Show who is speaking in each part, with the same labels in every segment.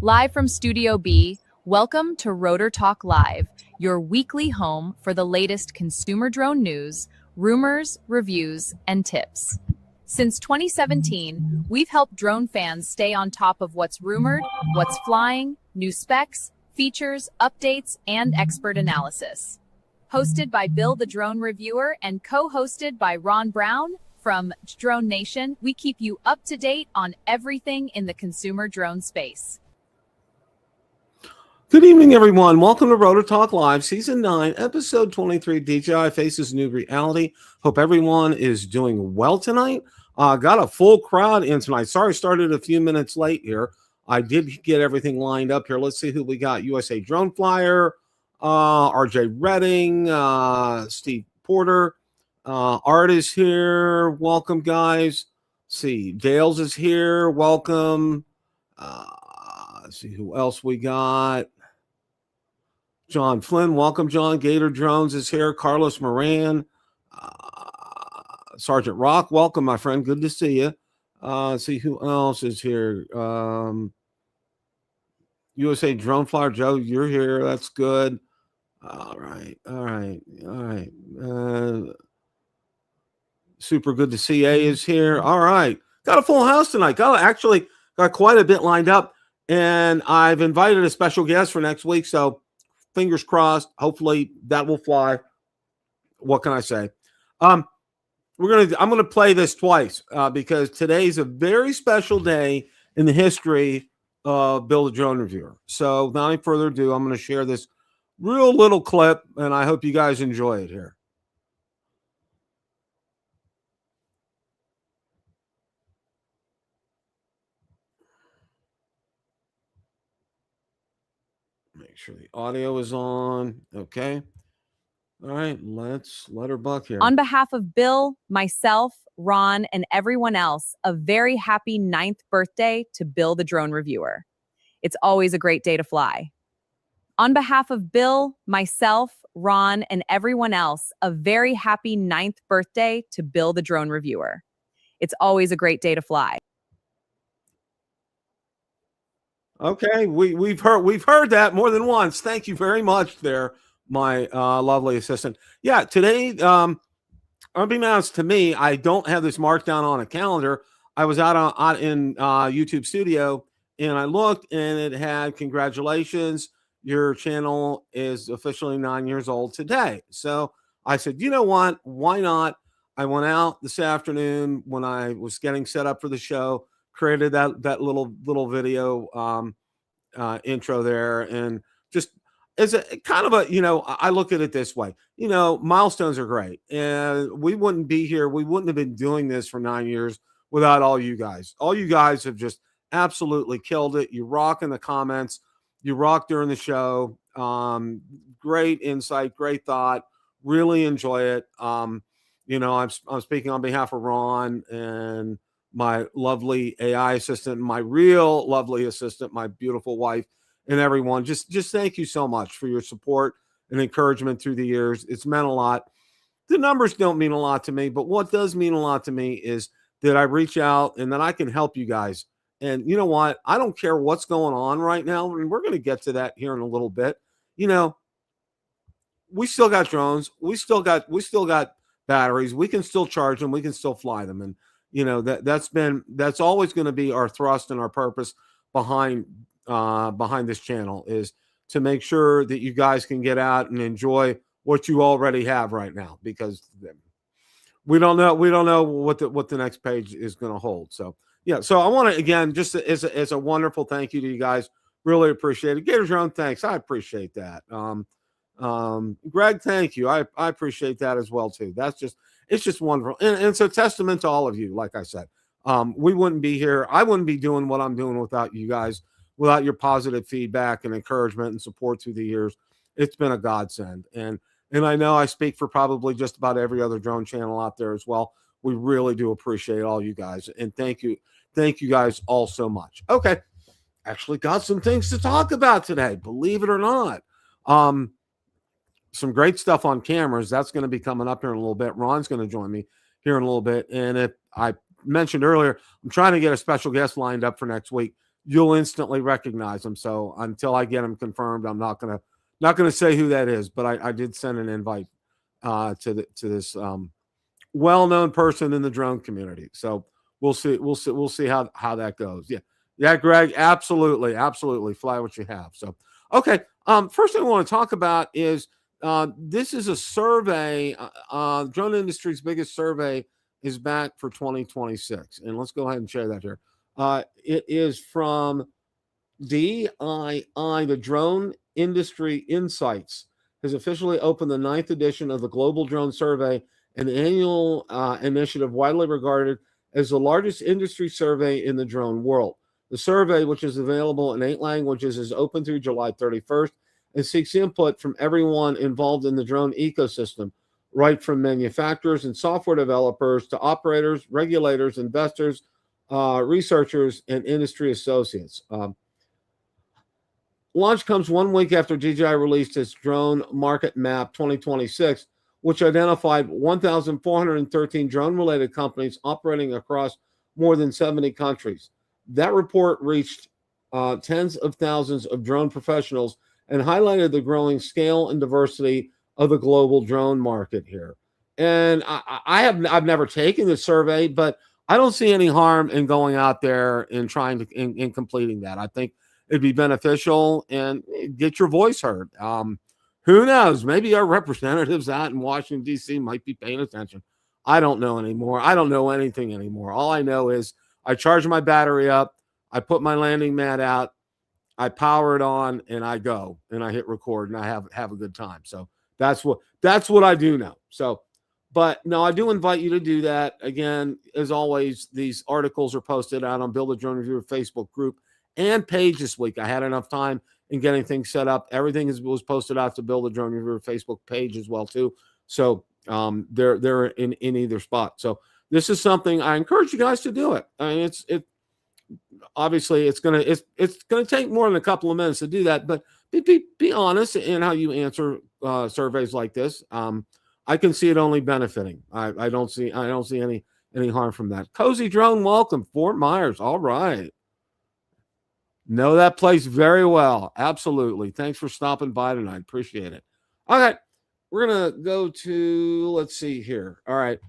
Speaker 1: Live from Studio B, welcome to Rotor Talk Live, your weekly home for the latest consumer drone news, rumors, reviews, and tips. Since 2017, we've helped drone fans stay on top of what's rumored, what's flying, new specs, features, updates, and expert analysis. Hosted by Bill the Drone Reviewer and co-hosted by Ron Brown from Drone Nation, we keep you up to date on everything in the consumer drone space.
Speaker 2: Good evening, everyone. Welcome to Rotor Talk Live, Season 9, Episode 23, DJI Faces New Reality. Hope everyone is doing well tonight. Got a full crowd in tonight. Sorry, started a few minutes late here. I did get everything lined up here. Let's see who we got. USA Drone Flyer, RJ Redding, Steve Porter. Art is here. Welcome, guys. Let's see, Dales is here. Welcome. Let's see who else we got. John Flynn, welcome, John. Gator Drones is here. Carlos Moran. Sergeant Rock, welcome, my friend. Good to see you. See who else is here. USA Drone Flyer, Joe, you're here. That's good. All right. Super good to see A is here. All right. Got a full house tonight. Got quite a bit lined up. And I've invited a special guest for next week. So fingers crossed. Hopefully that will fly. What can I say? I'm gonna play this twice because today's a very special day in the history of Bill the Drone Reviewer. So without any further ado, I'm going to share this real little clip, and I hope you guys enjoy it here. Make sure the audio is on. Okay. All right, let's let her buck here.
Speaker 1: On behalf of Bill, myself, Ron, and everyone else, a very happy 9th birthday to Bill the Drone Reviewer. It's always a great day to fly. On behalf of Bill, myself, Ron, and everyone else, a very happy 9th birthday to Bill the Drone Reviewer. It's always a great day to fly.
Speaker 2: Okay, we've heard that more than once. Thank you very much there, my lovely assistant. Yeah, today, unbeknownst to me, I don't have this marked down on a calendar. I was out in YouTube Studio, and I looked, and it had, congratulations, your channel is officially 9 years old today. So I said, you know what? Why not? I went out this afternoon when I was getting set up for the show, created that little video intro there, and just as a kind of a, I look at it this way, milestones are great, and we wouldn't be here. We wouldn't have been doing this for 9 years without all you guys. All you guys have just absolutely killed it. You rock in the comments. You rock during the show. Great insight, great thought. Really enjoy it. I'm speaking on behalf of Ron and my lovely AI assistant, my real lovely assistant, my beautiful wife, and everyone. Just thank you so much for your support and encouragement through the years. It's meant a lot. The numbers don't mean a lot to me, but what does mean a lot to me is that I reach out and that I can help you guys. And you know what? I don't care what's going on right now, and we're going to get to that here in a little bit. We still got drones. We still got batteries. We can still charge them. We can still fly them. And that's always going to be our thrust and our purpose behind this channel, is to make sure that you guys can get out and enjoy what you already have right now, because we don't know what the next page is going to hold. So yeah, so I want to, again, just as a wonderful thank you to you guys. Really appreciate it. Gator Drone, thanks. I appreciate that. Greg, thank you. I appreciate that as well too. It's just wonderful. And it's a testament to all of you. Like I said, we wouldn't be here. I wouldn't be doing what I'm doing without you guys, without your positive feedback and encouragement and support through the years. It's been a godsend. And I know I speak for probably just about every other drone channel out there as well. We really do appreciate all you guys. And thank you guys all so much. Okay. Actually got some things to talk about today, believe it or not. Some great stuff on cameras. That's going to be coming up here in a little bit. Ron's going to join me here in a little bit. And if I mentioned earlier, I'm trying to get a special guest lined up for next week. you'll instantly recognize them. So until I get them confirmed, I'm not gonna say who that is. But I did send an invite to this well-known person in the drone community. So we'll see how that goes. Yeah, Greg, absolutely, fly what you have. So okay, first thing I want to talk about is this is a survey. Drone industry's biggest survey is back for 2026, and let's go ahead and share that here. It is from DII, the Drone Industry Insights, has officially opened the 9th edition of the Global Drone Survey, an annual initiative widely regarded as the largest industry survey in the drone world. The survey, which is available in 8 languages, is open through July 31st and seeks input from everyone involved in the drone ecosystem, right from manufacturers and software developers to operators, regulators, investors, researchers, and industry associates. Launch comes 1 week after DJI released its Drone Market Map 2026, which identified 1,413 drone-related companies operating across more than 70 countries. That report reached tens of thousands of drone professionals and highlighted the growing scale and diversity of the global drone market here. And I've never taken the survey, but I don't see any harm in going out there and trying to in completing that. I think it'd be beneficial and get your voice heard. Who knows? Maybe our representatives out in Washington, D.C. might be paying attention. I don't know anymore. I don't know anything anymore. All I know is I charge my battery up, I put my landing mat out, I power it on, and I go and I hit record and I have a good time. So that's what I do now. So, but no, I do invite you to do that. Again, as always, these articles are posted out on Build a Drone Reviewer Facebook group and page this week. I had enough time in getting things set up. Everything was posted out to Build a Drone Reviewer Facebook page as well too. So they're in either spot. So this is something I encourage you guys to do it. I mean, obviously it's gonna take more than a couple of minutes to do that, but be honest in how you answer surveys like this. I can see it only benefiting. I don't see any harm from that. Cozy Drone, welcome, Fort Myers. All right. Know that place very well. Absolutely. Thanks for stopping by tonight. Appreciate it. All right. We're going to go to, let's see here. All right.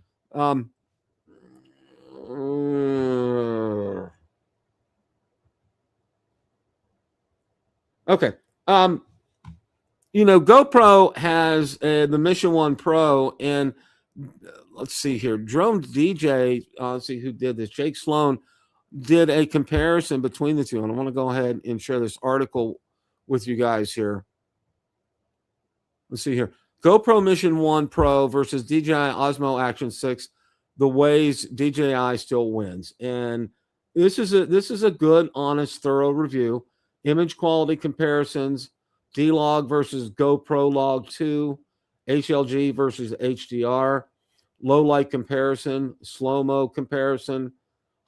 Speaker 2: Okay. GoPro has the Mission 1 Pro, and let's see here. Drone DJ, let's see who did this. Jake Sloan did a comparison between the two, and I want to go ahead and share this article with you guys here. Let's see here. GoPro Mission 1 Pro versus DJI Osmo Action 6. The Ways DJI Still Wins. And this is a good, honest, thorough review. Image quality comparisons, D-Log versus GoPro Log 2, HLG versus HDR, low light comparison, slow-mo comparison,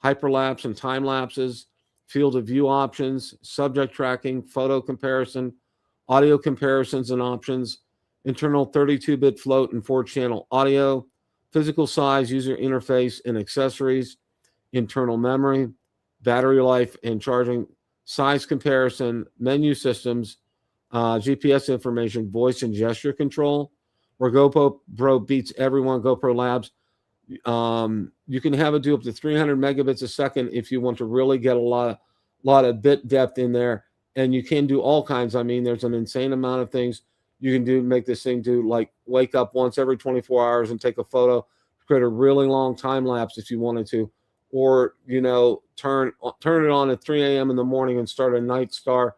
Speaker 2: hyperlapse and time lapses, field of view options, subject tracking, photo comparison, audio comparisons and options, internal 32-bit float and 4-channel audio, physical size, user interface and accessories, internal memory, battery life and charging, size comparison, menu systems, GPS information, voice and gesture control, where GoPro beats everyone. GoPro Labs, you can have it do up to 300 megabits a second if you want to really get a lot of bit depth in there, and you can do all kinds. I mean, there's an insane amount of things you can do. Make this thing do, like wake up once every 24 hours and take a photo, create a really long time lapse if you wanted to, or turn it on at 3 a.m. in the morning and start a night star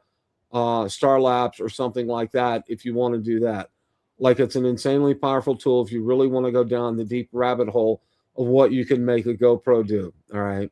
Speaker 2: lapse or something like that if you want to do that. Like, it's an insanely powerful tool if you really want to go down the deep rabbit hole of what you can make a GoPro do. All right.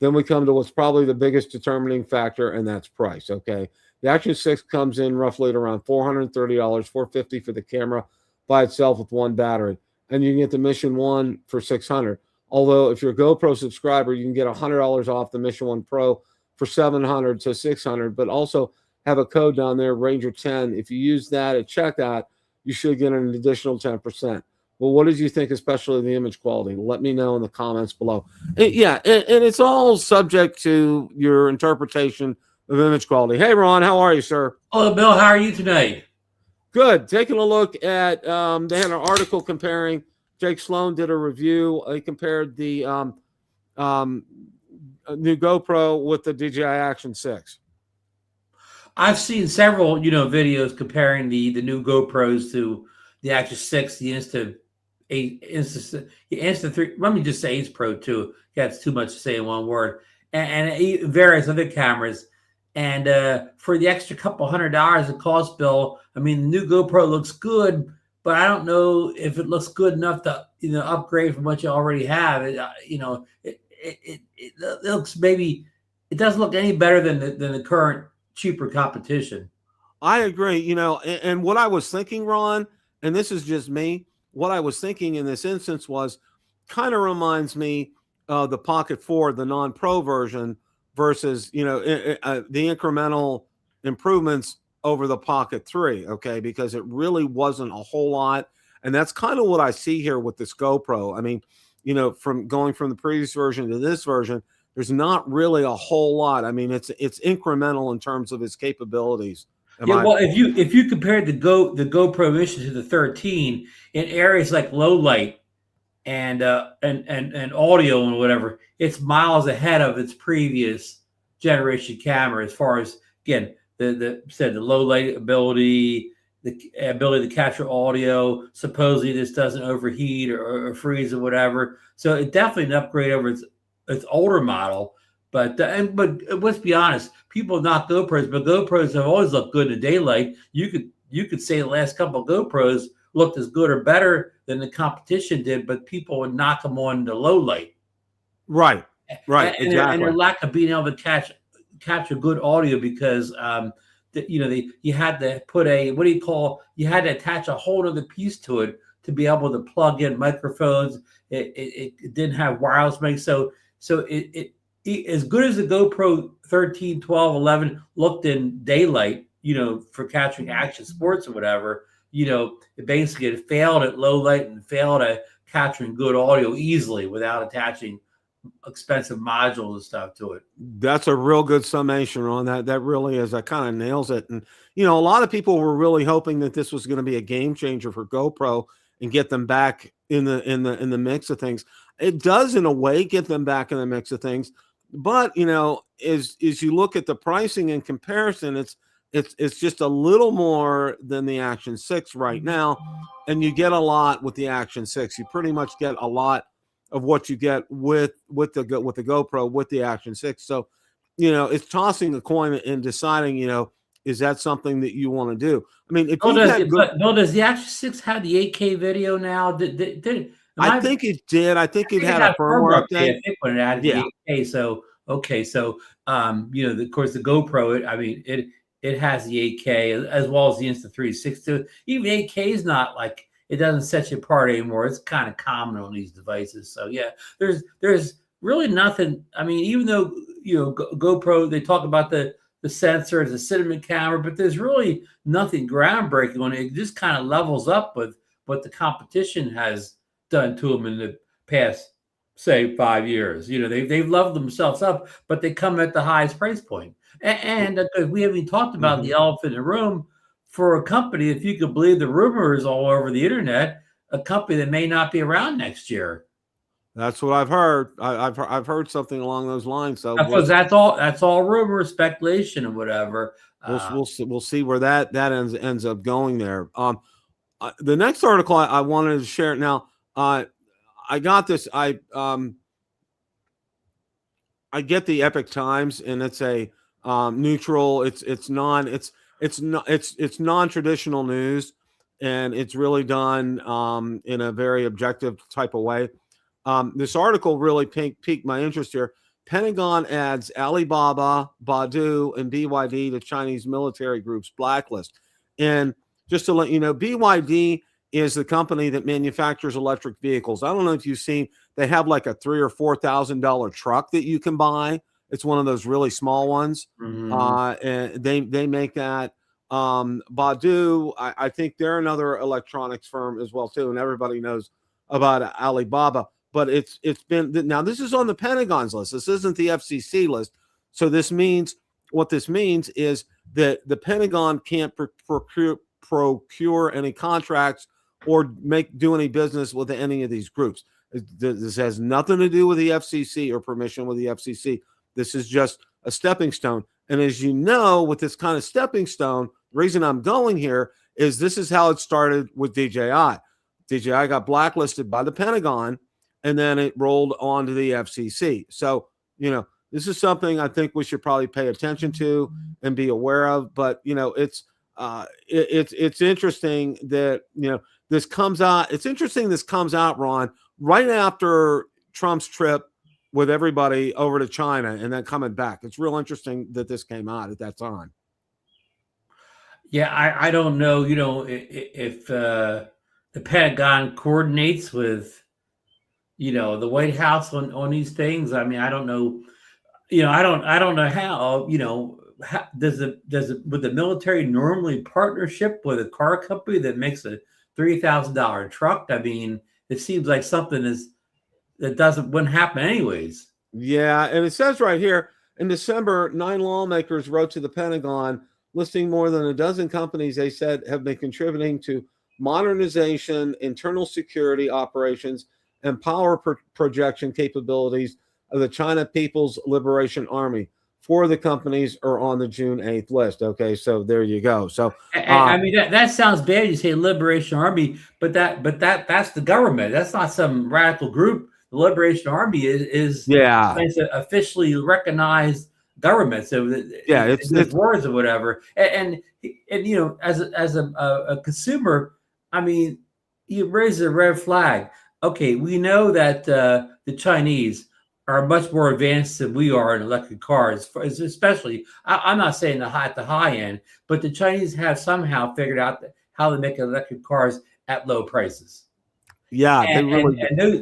Speaker 2: Then we come to what's probably the biggest determining factor, and that's price. Okay. The Action 6 comes in roughly at around $430, $450 for the camera by itself with one battery. And you can get the Mission 1 for $600. Although if you're a GoPro subscriber, you can get $100 off the Mission 1 Pro for $700 to $600, but also have a code down there, Ranger 10. If you use that at checkout, you should get an additional 10%. Well, what did you think, especially the image quality? Let me know in the comments below. And it's all subject to your interpretation of image quality. Hey, Ron, how are you, sir?
Speaker 3: Hello, Bill. How are you tonight?
Speaker 2: Good. Taking a look at, they had an article comparing, Jake Sloan did a review. He compared the new GoPro with the DJI Action 6.
Speaker 3: I've seen several, videos comparing the new GoPros to the Action 6, the Insta 3. Let me just say Ace Pro 2. Yeah, it's too much to say in one word. And various other cameras. And for the extra couple $100 it costs, Bill, I mean, the new GoPro looks good, but I don't know if it looks good enough to upgrade from what you already have. It looks, maybe it doesn't look any better than the current cheaper competition.
Speaker 2: I agree. And what I was thinking, Ron, and this is just me, what I was thinking in this instance was kind of reminds me of the Pocket 4, the non-pro version, versus the incremental improvements over the Pocket 3. Okay, because it really wasn't a whole lot, and that's kind of what I see here with this GoPro. I mean, from going from the previous version to this version, there's not really a whole lot. I mean, it's incremental in terms of its capabilities.
Speaker 3: Well, if you compared the GoPro Mission to the 13 in areas like low light and audio and whatever, it's miles ahead of its previous generation camera as far as, again, the low light ability, the ability to capture audio. Supposedly this doesn't overheat or freeze or whatever. So it definitely an upgrade over its older model. But let's be honest, people knock GoPros, but GoPros have always looked good in daylight. You could say the last couple of GoPros looked as good or better than the competition did, but people would knock them on the low light.
Speaker 2: Right, exactly.
Speaker 3: And their lack of being able to capture good audio because you had to put you had to attach a whole other piece to it to be able to plug in microphones. It didn't have wireless mics, so it as good as the GoPro 13, 12, 11 looked in daylight, for capturing action sports or whatever, it basically it failed at low light and failed at capturing good audio easily without attaching expensive modules and stuff to it.
Speaker 2: That's a real good summation on that. That really is. That kind of nails it. And, a lot of people were really hoping that this was going to be a game changer for GoPro and get them back in the mix of things. It does, in a way, get them back in the mix of things. But, as you look at the pricing in comparison, it's just a little more than the Action 6 right now. And you get a lot with the Action 6. You pretty much get a lot of what you get with the GoPro, with the Action 6. So, it's tossing a coin and deciding, is that something that you want to do? I mean, if
Speaker 3: does the Action 6 have the 8K video now?
Speaker 2: I think it did. I think it had a firmware update.
Speaker 3: I think when it added the 8K. So okay, so of course the GoPro. It has the 8K as well as the Insta360. Even 8K is not like it doesn't set you apart anymore. It's kind of common on these devices. So yeah, there's really nothing. I mean, even though GoPro, they talk about the sensor, the cinnamon camera, but there's really nothing groundbreaking on it. It just kind of levels up with what the competition has done to them in the past, say, 5 years. They've leveled themselves up, but they come at the highest price point. And we haven't even talked about the elephant in the room for a company, if you could believe the rumors all over the internet, a company that may not be around next year.
Speaker 2: That's what I've heard. I've heard something along those lines. So
Speaker 3: that's all rumor, speculation, and whatever.
Speaker 2: We'll see where that ends up going there. The next article I wanted to share now. I got this. I get the Epic Times, and it's a neutral. It's non-traditional news, and it's really done in a very objective type of way. This article really piqued my interest here. Pentagon adds Alibaba, Baidu, and BYD to Chinese Military Groups Blacklist. And just to let you know, BYD is the company that manufactures electric vehicles. I don't know if you've seen, they have like a $3,000 or $4,000 truck that you can buy. It's one of those really small ones. And they make that. Baidu, I think they're another electronics firm as well too, and everybody knows about Alibaba. But it's been, now this is on the Pentagon's list. This isn't the FCC list. So this means, what this means is that the Pentagon can't procure any contracts or do any business with any of these groups. This has nothing to do with the FCC or permission with the FCC. This is just a stepping stone. And as you know, with this kind of stepping stone, the reason I'm going here is this is how it started with DJI. DJI got blacklisted by the Pentagon, and then it rolled on to the FCC. So, this is something I think we should probably pay attention to and be aware of. But, it's interesting that, this comes out. It's interesting this comes out, Ron, right after Trump's trip with everybody over to China and then coming back. It's real interesting that this came out at that time.
Speaker 3: Yeah, I don't know, if the Pentagon coordinates with, the White House on these things. I mean, I don't know, I don't know how, how, would the military normally partnership with a car company that makes a $3,000 truck? I mean, it seems like something that wouldn't happen anyways.
Speaker 2: Yeah, and it says right here, in December, 9 lawmakers wrote to the Pentagon listing more than a dozen companies they said have been contributing to modernization, internal security operations, and power projection capabilities of the China People's Liberation Army. 4 of the companies are on the June 8th list. Okay, so there you go. So
Speaker 3: I mean, that sounds bad. You say Liberation Army, but that's the government. That's not some radical group. The Liberation Army is it's an officially recognized government. So it's words or whatever. And as a consumer, I mean, you raise a red flag. Okay, we know that the Chinese are much more advanced than we are in electric cars, especially, I'm not saying the high end, but the Chinese have somehow figured out how to make electric cars at low prices.
Speaker 2: Yeah.
Speaker 3: And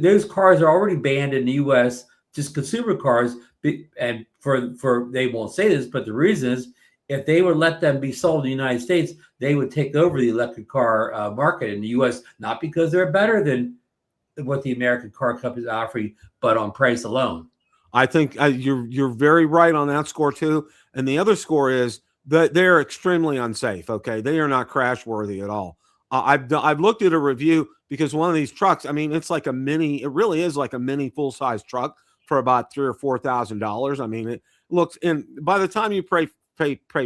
Speaker 3: those cars are already banned in the U.S., just consumer cars. And for they won't say this, but the reason is, if they would let them be sold in the United States, they would take over the electric car market in the U.S., not because they're better than what the American car companies are offering, but on price alone.
Speaker 2: I think you're very right on that score too. And the other score is that they're extremely unsafe. Okay, they are not crash worthy at all. I've looked at a review, because one of these trucks, I mean, it's like a mini. It really is like a mini full size truck for about $3,000 or $4,000. I mean, it looks, and by the time you pay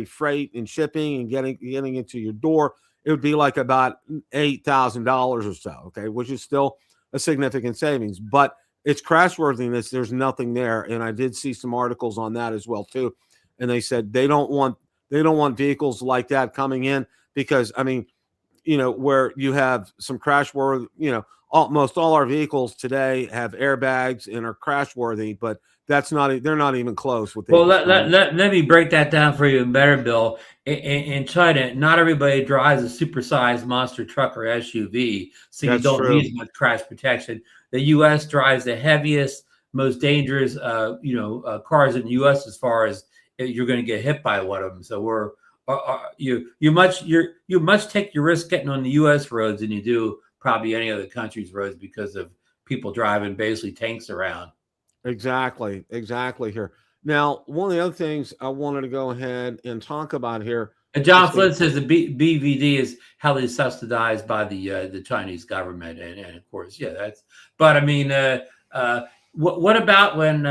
Speaker 2: freight and shipping and getting it to your door, it would be like about $8,000 or so. Okay, which is still a significant savings, but it's crashworthiness. There's nothing there. And I did see some articles on that as well too. And they said they don't want vehicles like that coming in, because I mean, where you have some crashworthy, almost all our vehicles today have airbags and are crashworthy, but they're not even close with.
Speaker 3: Well, let me break that down for you better, Bill. In China, not everybody drives a supersized monster truck or SUV, so you don't need much crash protection. The U.S. drives the heaviest, most dangerous, cars in the U.S. as far as you're going to get hit by one of them. So you much take your risk getting on the U.S. roads than you do probably any other country's roads, because of people driving basically tanks around.
Speaker 2: Exactly here. Now, one of the other things I wanted to go ahead and talk about here.
Speaker 3: And John Flynn says the BVD is heavily subsidized by the Chinese government, and of course, yeah, that's. But I mean, what about when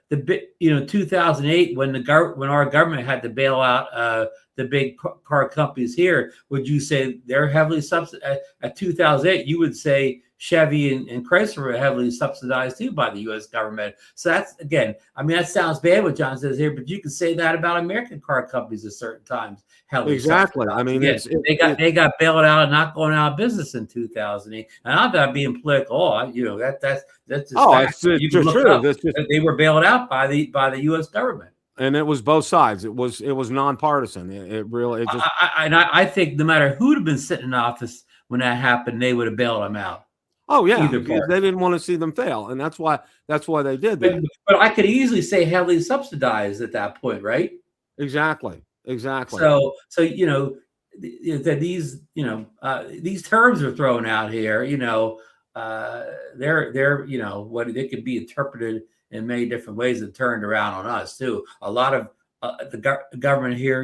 Speaker 3: 2008, when our government had to bail out the big car companies here? Would you say they're heavily subsidized? At 2008, you would say Chevy and Chrysler were heavily subsidized too by the U.S. government. So that's, again, I mean, that sounds bad what John says here, but you can say that about American car companies at certain times.
Speaker 2: Exactly. I mean,
Speaker 3: they got bailed out and not going out of business in 2008. And I'm not being political. That's just true. They were bailed out by the U.S. government.
Speaker 2: And it was both sides. It was nonpartisan.
Speaker 3: I think no matter who'd have been sitting in office when that happened, they would have bailed them out.
Speaker 2: Oh yeah, because they didn't want to see them fail, and that's why they did that.
Speaker 3: But I could easily say heavily subsidized at that point, right?
Speaker 2: Exactly.
Speaker 3: So that these, these terms are thrown out here, they're, what they could be interpreted in many different ways and turned around on us too. A lot of the government here,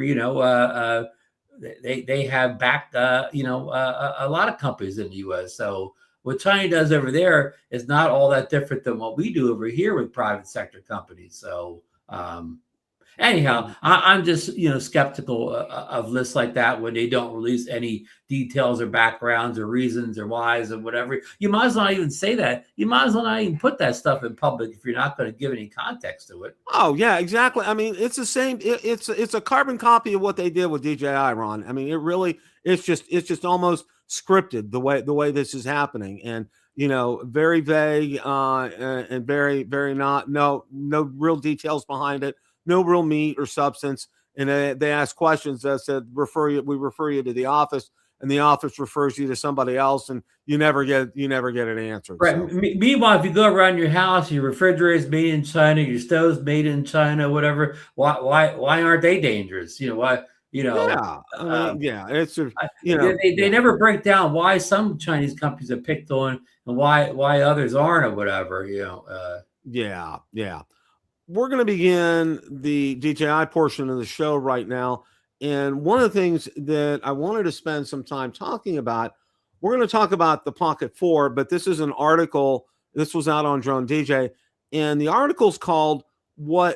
Speaker 3: they have backed, a lot of companies in the U.S. So what China does over there is not all that different than what we do over here with private sector companies. So, anyhow, I'm just, skeptical of lists like that when they don't release any details or backgrounds or reasons or whys or whatever. You might as well not even say that. You might as well not even put that stuff in public if you're not going to give any context to it.
Speaker 2: Oh yeah, exactly. I mean, it's the same. It's a carbon copy of what they did with DJI, Ron. I mean, it's just almost scripted the way this is happening, and very vague and very no real details behind it. No real meat or substance, and they ask questions that said we refer you to the office, and the office refers you to somebody else, and you never get an answer.
Speaker 3: Right.
Speaker 2: So.
Speaker 3: Meanwhile, if you go around your house, your refrigerator is made in China, your stove's made in China, whatever. Why aren't they dangerous? Why?
Speaker 2: Yeah, it's
Speaker 3: they never break down why some Chinese companies are picked on and why others aren't or whatever.
Speaker 2: Yeah. We're going to begin the DJI portion of the show right now. And one of the things that I wanted to spend some time talking about, we're going to talk about the Pocket 4, but this is an article. This was out on Drone DJ. And the article's called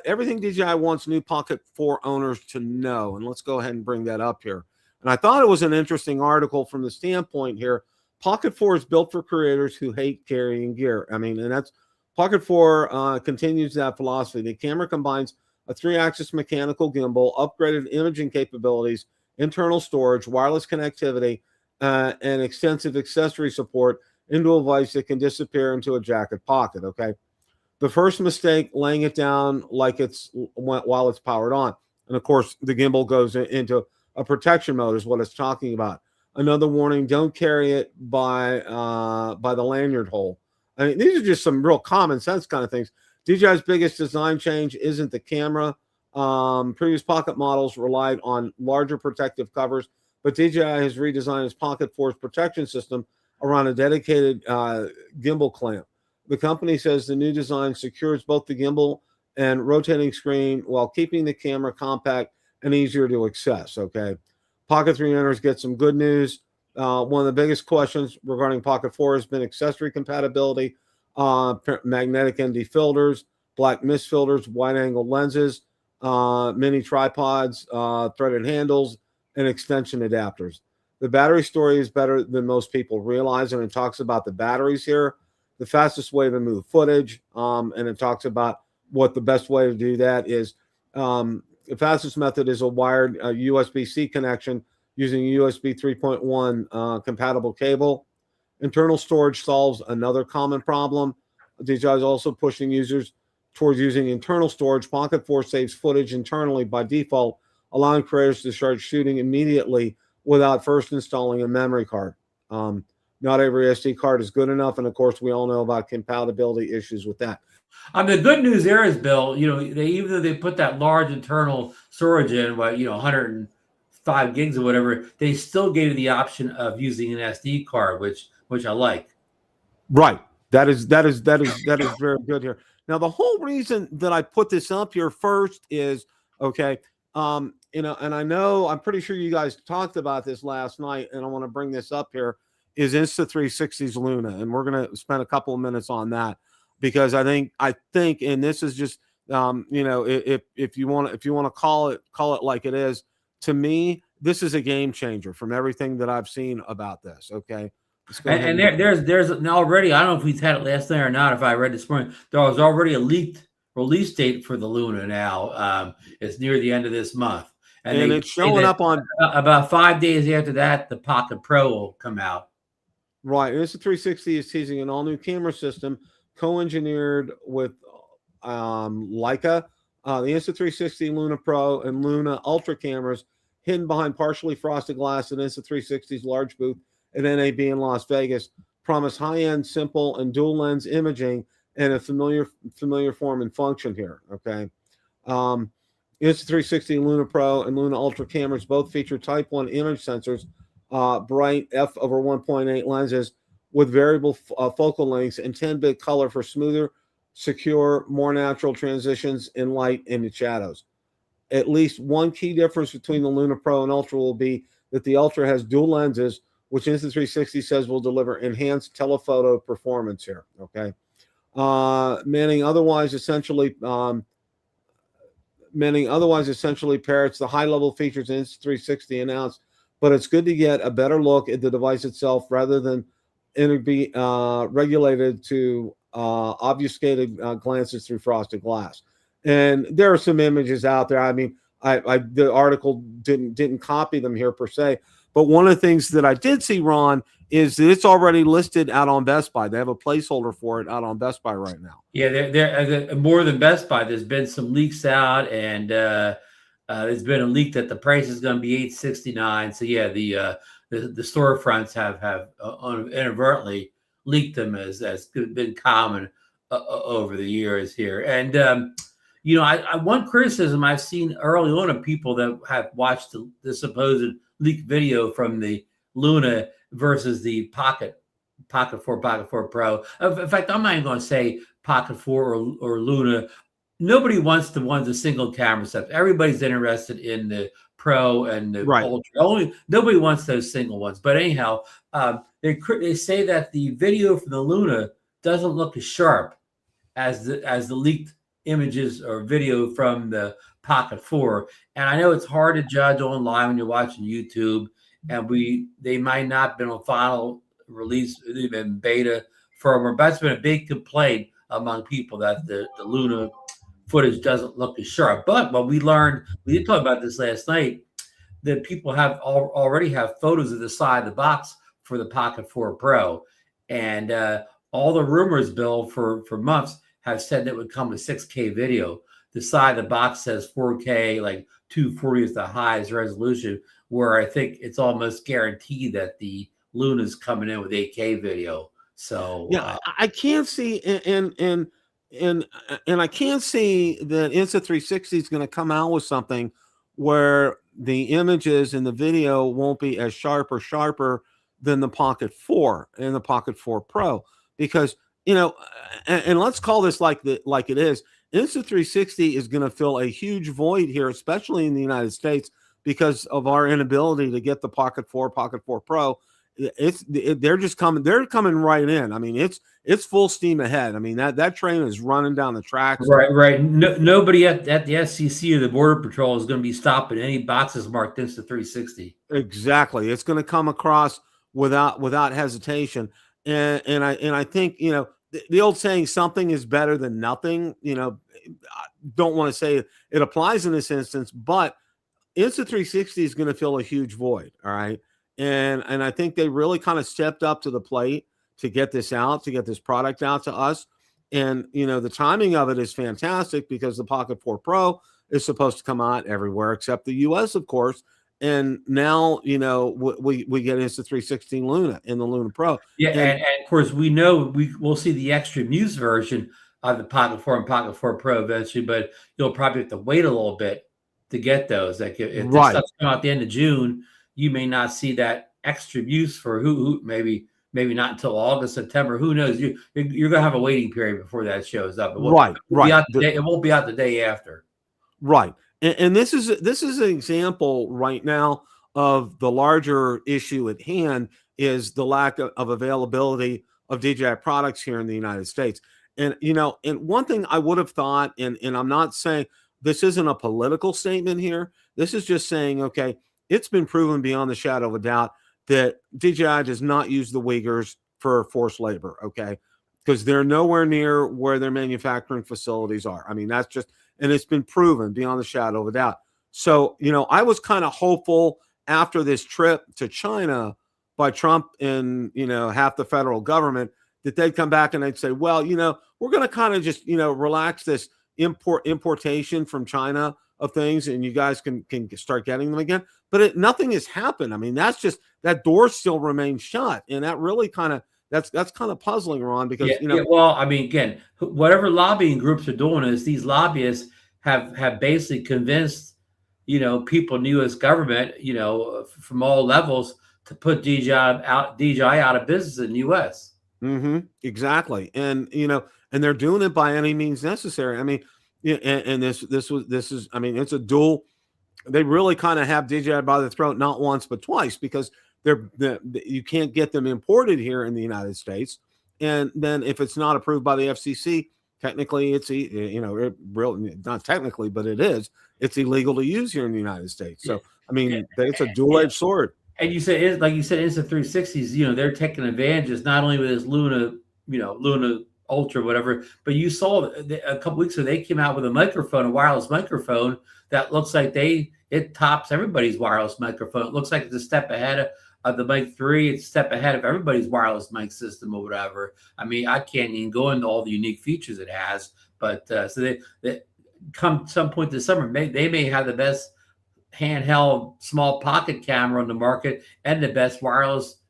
Speaker 2: Everything DJI Wants New Pocket 4 Owners to Know. And let's go ahead and bring that up here. And I thought it was an interesting article from the standpoint here. Pocket 4 is built for creators who hate carrying gear. I mean, and that's Pocket 4 continues that philosophy. The camera combines a 3-axis mechanical gimbal, upgraded imaging capabilities, internal storage, wireless connectivity, and extensive accessory support into a device that can disappear into a jacket pocket, okay? The first mistake, laying it down like while it's powered on. And, of course, the gimbal goes into a protection mode is what it's talking about. Another warning, don't carry it by the lanyard hole. I mean, these are just some real common sense kind of things. DJI's biggest design change isn't the camera. Previous Pocket models relied on larger protective covers, but DJI has redesigned its Pocket 4's protection system around a dedicated gimbal clamp. The company says the new design secures both the gimbal and rotating screen while keeping the camera compact and easier to access, okay? Pocket 3 owners get some good news. One of the biggest questions regarding Pocket 4 has been accessory compatibility, magnetic ND filters, black mist filters, wide-angle lenses, mini tripods, threaded handles, and extension adapters. The battery story is better than most people realize, and it talks about the batteries here, the fastest way to move footage, and it talks about what the best way to do that is. The fastest method is a wired USB-C connection using USB 3.1 compatible cable. Internal storage solves another common problem. DJI is also pushing users towards using internal storage. Pocket 4 saves footage internally by default, allowing creators to start shooting immediately without first installing a memory card. Not every SD card is good enough, and of course, we all know about compatibility issues with that.
Speaker 3: The good news there is, Bill, even though they put that large internal storage in, 105 gigs or whatever, they still gave you the option of using an SD card, which I like.
Speaker 2: Right. That is very good here. Now, the whole reason that I put this up here first is, okay, and I know, I'm pretty sure you guys talked about this last night, and I want to bring this up here, is Insta360's Luna, and we're going to spend a couple of minutes on that, because I think, and this is just, if you want to call it like it is, to me, this is a game changer from everything that I've seen about this. Okay.
Speaker 3: And there's already, I don't know if we've had it last night or not, if I read this morning, there was already a leaked release date for the Luna now. It's near the end of this month. And
Speaker 2: it's showing up on
Speaker 3: about 5 days after that, the Pocket Pro will come out.
Speaker 2: Right. Insta360 is teasing an all-new camera system co-engineered with Leica. The Insta360 Luna Pro and Luna Ultra cameras hidden behind partially frosted glass at Insta360's large booth at NAB in Las Vegas promise high-end, simple, and dual-lens imaging and a familiar form and function here, okay? Insta360 Luna Pro and Luna Ultra cameras both feature Type 1 image sensors, bright f/1.8 lenses with variable focal lengths and 10-bit color for smoother, secure, more natural transitions in light and in shadows. At least one key difference between the Luna Pro and Ultra will be that the Ultra has dual lenses, which Insta360 says will deliver enhanced telephoto performance here. Okay, Manning otherwise essentially parrots the high-level features Insta360 announced, but it's good to get a better look at the device itself rather than be regulated to obfuscated glances through frosted glass. And there are some images out there. I mean, the article didn't copy them here per se, but one of the things that I did see, Ron, is that it's already listed out on Best Buy. They have a placeholder for it out on Best Buy right now.
Speaker 3: Yeah, they're more than Best Buy. There's been some leaks out, and there's been a leak that the price is going to be $869. So yeah, the storefronts have inadvertently leaked them, as been common over the years here. And one criticism I've seen early on of people that have watched the supposed leaked video from the Luna versus the Pocket 4, Pocket 4 Pro. In fact, I'm not even going to say Pocket 4 or Luna. Nobody wants the single camera stuff. Everybody's interested in the Pro and the Ultra. Nobody wants those single ones. But anyhow, they say that the video from the Luna doesn't look as sharp as the leaked images or video from the Pocket 4. And I know it's hard to judge online when you're watching YouTube, and they might not have been on final release, they've been beta firmware. But that's been a big complaint among people, that the Luna footage doesn't look as sharp. But what we learned, we did talk about this last night, that people already have photos of the side of the box for the Pocket 4 Pro. And all the rumors, Bill, for months have said that it would come with 6K video. The side of the box says 4K, like 240 is the highest resolution, where I think it's almost guaranteed that the Luna's coming in with 8K video. So
Speaker 2: yeah, I can't see and I can't see that Insta360 is going to come out with something where the images and the video won't be as sharp or sharper than the Pocket 4 and the Pocket 4 Pro, because and let's call this like it is. Insta360 is going to fill a huge void here, especially in the United States, because of our inability to get the Pocket 4, Pocket 4 Pro. They're coming right in. I mean, it's full steam ahead. I mean, that train is running down the tracks.
Speaker 3: Right. Nobody at the SCC or the Border Patrol is going to be stopping any boxes marked Insta360.
Speaker 2: Exactly. It's going to come across without hesitation. And I think, the old saying, something is better than nothing, I don't want to say it applies in this instance, but Insta360 is going to fill a huge void. All right. And I think they really kind of stepped up to the plate to get this product out to us. And, the timing of it is fantastic, because the Pocket 4 Pro is supposed to come out everywhere except the US, of course. And now, we get Insta360 Luna in the Luna Pro.
Speaker 3: Yeah, and of course, we know we'll see the extra Muse version of the Pocket 4 and Pocket 4 Pro eventually, but you'll probably have to wait a little bit to get those. Like if this stuff's coming out at the end of June, you may not see that extra Muse for who maybe not until August, September. Who knows? You're going to have a waiting period before that shows up. It won't be out the day after.
Speaker 2: Right. And this is an example right now of the larger issue at hand, is the lack of availability of DJI products here in the United States. And, and one thing I would have thought, and I'm not saying this isn't a political statement here. This is just saying, okay, it's been proven beyond the shadow of a doubt that DJI does not use the Uyghurs for forced labor. Okay. Because they're nowhere near where their manufacturing facilities are. I mean, that's just, and it's been proven beyond the shadow of a doubt. So, I was kind of hopeful after this trip to China by Trump and, half the federal government, that they'd come back and they'd say, well, we're going to kind of just, relax this importation from China of things, and you guys can start getting them again. But nothing has happened. I mean, that's just, that door still remains shut. And that really kind of, that's kind of puzzling, Ron, because,
Speaker 3: well, I mean, again, whatever lobbying groups are doing is these lobbyists have basically convinced, people in the U.S. government, from all levels to put DJI out of business in the U.S.
Speaker 2: Exactly. And, and they're doing it by any means necessary. I mean, and this is, I mean, it's a dual, they really kind of have DJI by the throat, not once, but twice, because you can't get them imported here in the United States. And then if it's not approved by the FCC, technically it's, not technically, but it's illegal to use here in the United States. So, I mean, it's a dual-edged sword.
Speaker 3: And you said, like you said, Insta360s, they're taking advantages, not only with this Luna Ultra, whatever, but you saw a couple weeks ago, they came out with a wireless microphone that looks like it tops everybody's wireless microphone. It looks like it's a step ahead of the Mic 3. It's a step ahead of everybody's wireless mic system or whatever. I mean, I can't even go into all the unique features it has, but so they come some point this summer, they may have the best handheld small pocket camera on the market and the best wireless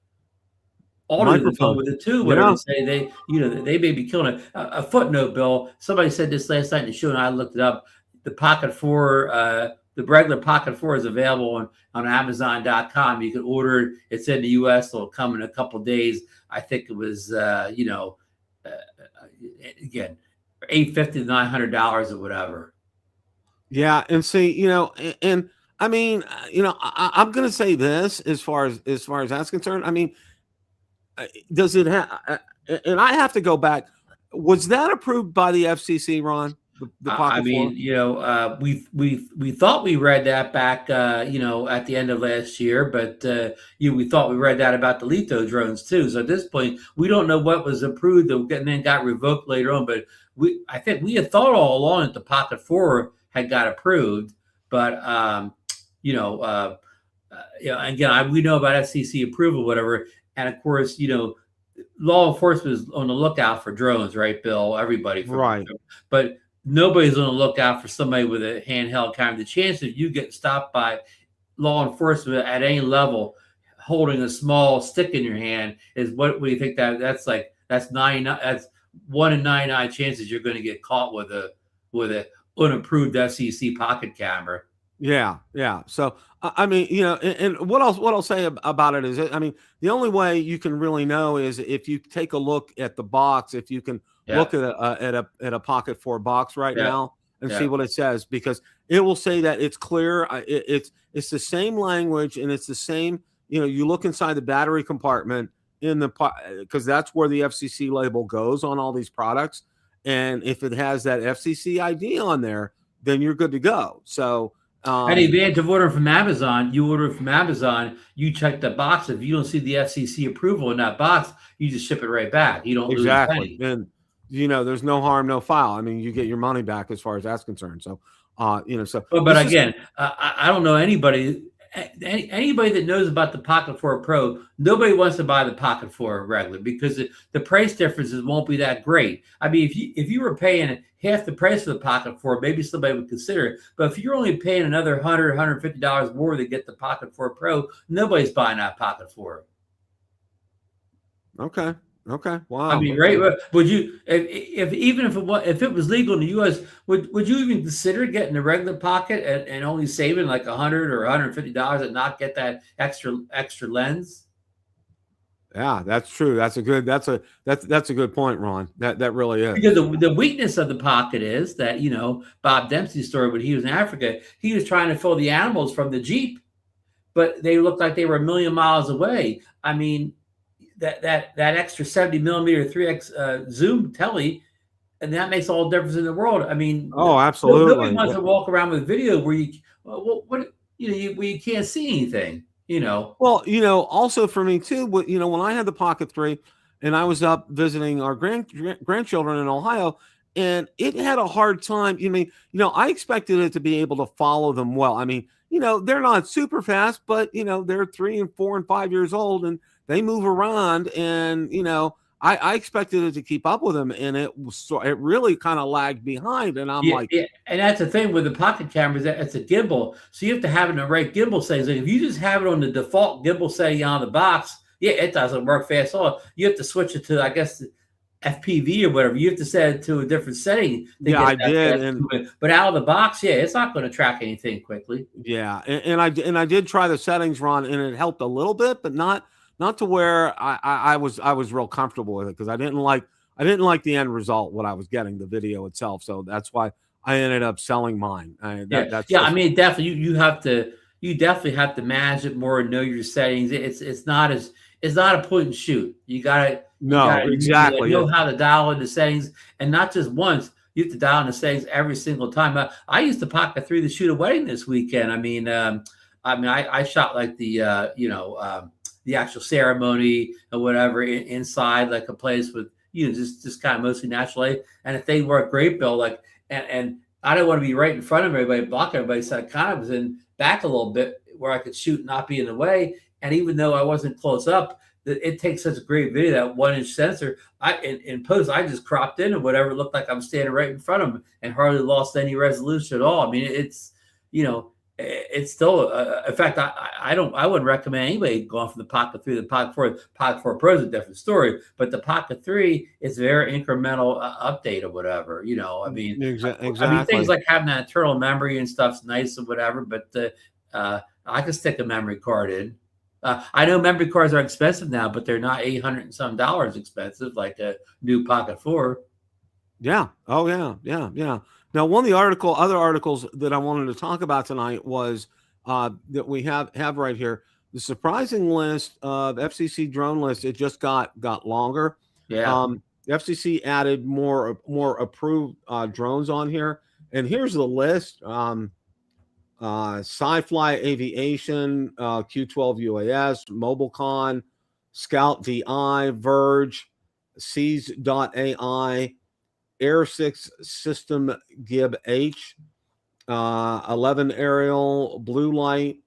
Speaker 3: audio with it too. Whatever they may be killing it. A footnote, Bill. Somebody said this last night in the show, and I looked it up. The Pocket 4, the regular Pocket 4 is available on Amazon.com. You can order it. It's in the U.S. It'll come in a couple of days. I think it was, again, $850 to $900 or whatever.
Speaker 2: Yeah, and see, and I mean, I'm going to say this as far as that's concerned. I mean, does it have? And I have to go back. Was that approved by the FCC, Ron? The Pocket 4?
Speaker 3: We thought we read that back, at the end of last year, but we thought we read that about the Lito drones too. So at this point, we don't know what was approved and then got revoked later on. But I think we had thought all along that the Pocket 4 had got approved, but again, we know about FCC approval, whatever, and of course, law enforcement is on the lookout for drones, right, Bill? Everybody,
Speaker 2: right?
Speaker 3: But nobody's on the lookout for somebody with a handheld camera. The chance of you getting stopped by law enforcement at any level holding a small stick in your hand is what do you think that's 99? That's 1 in 99 chances you're going to get caught with a unapproved FCC pocket camera.
Speaker 2: Yeah. So I mean, and what I'll say about it is, I mean, the only way you can really know is if you take a look at the box. If you can look at a Pocket 4 box right now and see what it says, because it will say that it's clear. It's the same language, and it's the same. You look inside the battery compartment because that's where the FCC label goes on all these products, and if it has that FCC ID on there, then you're good to go. So.
Speaker 3: And the advantage of ordering from Amazon, you check the box. If you don't see the FCC approval in that box, you just ship it right back. You don't lose a penny.
Speaker 2: And there's no harm, no foul. I mean, you get your money back as far as that's concerned. So,
Speaker 3: But again, I don't know anybody that knows about the Pocket 4 Pro. Nobody wants to buy the Pocket 4 regular because the price differences won't be that great. I mean, if you were paying half the price for the Pocket 4, maybe somebody would consider it. But if you're only paying another $100, $150 more to get the Pocket 4 Pro, nobody's buying that Pocket 4.
Speaker 2: Okay. Wow.
Speaker 3: I mean, right? Would you, if it was legal in the U.S., would you even consider getting a regular Pocket and only saving like $100 or $150 and not get that extra lens?
Speaker 2: Yeah, that's true. That's a good point, Ron. That really is.
Speaker 3: Because the weakness of the Pocket is that, Bob Dempsey's story when he was in Africa, he was trying to fill the animals from the Jeep, but they looked like they were a million miles away. I mean, that extra 70 millimeter 3x zoom telly, and that makes all the difference in the world. I mean,
Speaker 2: absolutely.
Speaker 3: Nobody wants to walk around with video where you can't see anything.
Speaker 2: Well, also for me too, when I had the Pocket 3 and I was up visiting our grandchildren in Ohio, and it had a hard time. I expected it to be able to follow them well. I mean, they're not super fast, but they're 3 and 4 and 5 years old, and they move around, and I expected it to keep up with them, and it really kind of lagged behind. And I'm and
Speaker 3: that's the thing with the Pocket cameras, it's a gimbal, so you have to have it in the right gimbal settings. If you just have it on the default gimbal setting on the box, it doesn't work fast at all. You have to switch it to, I guess, FPV or whatever, you have to set it to a different setting.
Speaker 2: Yeah, I did.
Speaker 3: But out of the box, yeah, it's not going to track anything quickly.
Speaker 2: Yeah, and I did try the settings, Ron, and it helped a little bit, but not to where I was real comfortable with it, because I didn't like the end result, what I was getting, the video itself. So that's why I ended up selling mine. I mean,
Speaker 3: definitely you definitely have to manage it more and know your settings. It's not a point and shoot. You gotta
Speaker 2: exactly
Speaker 3: know how to dial in the settings, and not just once. You have to dial in the settings every single time. I used to Pocket 3 to shoot a wedding this weekend. I shot like the actual ceremony or whatever inside like a place with just kind of mostly natural light. And if they work great, Bill, like and I don't want to be right in front of everybody, blocking everybody, so I kind of was in back a little bit where I could shoot and not be in the way. And even though I wasn't close up, it takes such a great video, that 1-inch sensor. In post, I just cropped in or whatever. It looked like I'm standing right in front of them and hardly lost any resolution at all. I mean, it's still, in fact, I wouldn't recommend anybody going from the Pocket 3 to the Pocket 4. The Pocket 4 Pro is a different story, but the Pocket 3 is very incremental update or whatever.
Speaker 2: Exactly.
Speaker 3: I mean, things like having that internal memory and stuff's nice or whatever, but I can stick a memory card in. I know memory cards are expensive now, but they're not $800 and some expensive like a new Pocket 4.
Speaker 2: Yeah. Oh, yeah. Now, one of the other articles that I wanted to talk about tonight was that we have right here, the surprising list of FCC drone lists. It just got longer.
Speaker 3: Yeah.
Speaker 2: The FCC added more approved drones on here, and here's the list. Sci-Fly Aviation, Q12 UAS, MobileCon, Scout VI, Verge, Seas.ai, Air 6 System Gib H, 11 Aerial, Blue Light,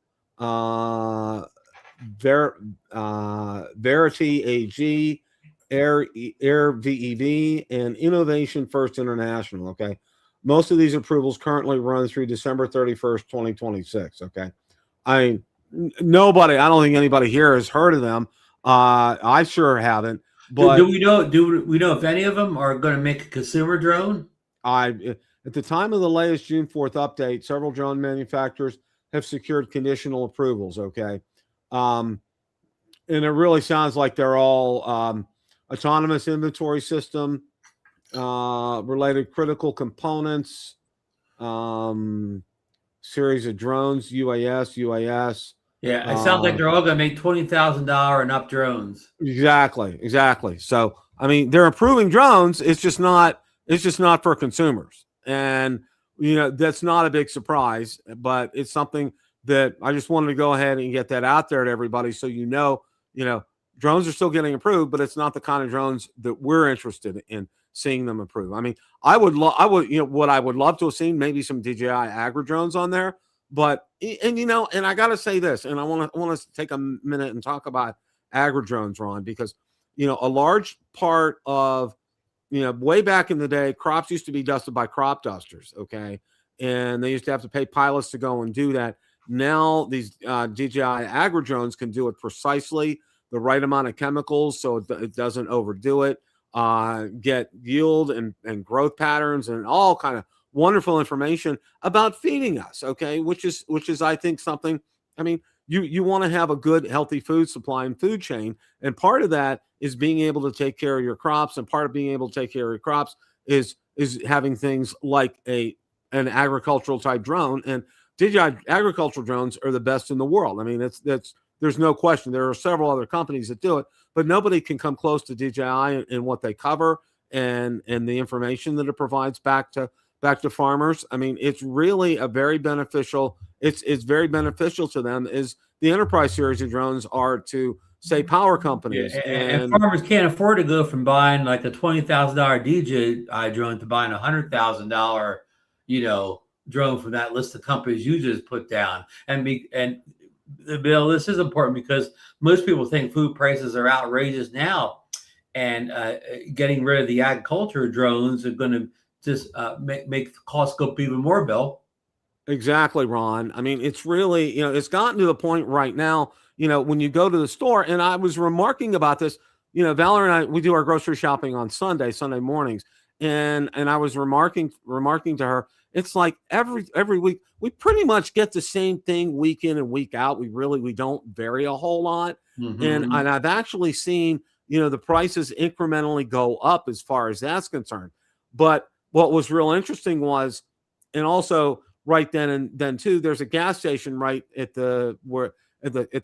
Speaker 2: Verity AG, Air VEV, and Innovation First International. Okay. Most of these approvals currently run through December 31st, 2026. Okay. I don't think anybody here has heard of them. I sure haven't. But
Speaker 3: do we know if any of them are going to make a consumer drone?
Speaker 2: At the time of the latest June 4th update, several drone manufacturers have secured conditional approvals. Okay. And it really sounds like they're all autonomous inventory system, related critical components, series of drones, UAS.
Speaker 3: Yeah, it sounds like they're all going to make $20,000 and up drones.
Speaker 2: Exactly. So, I mean, they're improving drones. It's just not for consumers, and that's not a big surprise. But it's something that I just wanted to go ahead and get that out there to everybody, so drones are still getting improved, but it's not the kind of drones that we're interested in seeing them improve. I mean, what I would love to have seen, maybe some DJI Agri drones on there. But and I got to say this, and I want to take a minute and talk about agri drones, Ron, because a large part of way back in the day, crops used to be dusted by crop dusters, okay, and they used to have to pay pilots to go and do that. Now these DJI agri drones can do it precisely, the right amount of chemicals, so it doesn't overdo it, get yield and growth patterns and all kind of wonderful information about feeding us, okay, which is I think something. I mean, you want to have a good healthy food supply and food chain, and part of that is being able to take care of your crops, and part of being able to take care of your crops is having things like an agricultural type drone. And DJI agricultural drones are the best in the world. I mean, there's no question. There are several other companies that do it, but nobody can come close to DJI in what they cover and the information that it provides back to farmers. I mean, it's really a very beneficial. It's very beneficial to them. Is the enterprise series of drones are to say power companies,
Speaker 3: and farmers can't afford to go from buying like a $20,000 DJI drone to buying $100,000, drone from that list of companies you just put down. And Bill, this is important because most people think food prices are outrageous now, and getting rid of the agriculture drones are going to just make the cost go up even more, Bill.
Speaker 2: Exactly, Ron. I mean, it's really, it's gotten to the point right now, when you go to the store, and I was remarking about this, Valerie and I, we do our grocery shopping on Sunday mornings, and I was remarking to her, it's like every week we pretty much get the same thing week in and week out. We don't vary a whole lot, and I've actually seen the prices incrementally go up as far as that's concerned. But what was real interesting was, and also right then and then too, there's a gas station right at the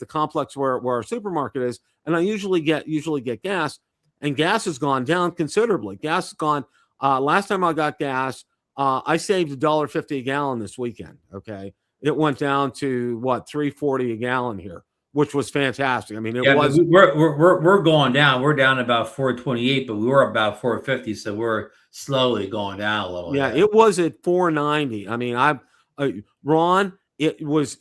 Speaker 2: complex where our supermarket is, and I usually get gas, and gas has gone down considerably. Gas has gone. Last time I got gas, I saved $1.50 a gallon this weekend. Okay, it went down to what, $3.40 a gallon here, which was fantastic. I mean,
Speaker 3: we're going down. We're down about $4.28, but we were about $4.50, so we're slowly going down a little.
Speaker 2: Yeah, it was at $4.90. I mean, Ron, it was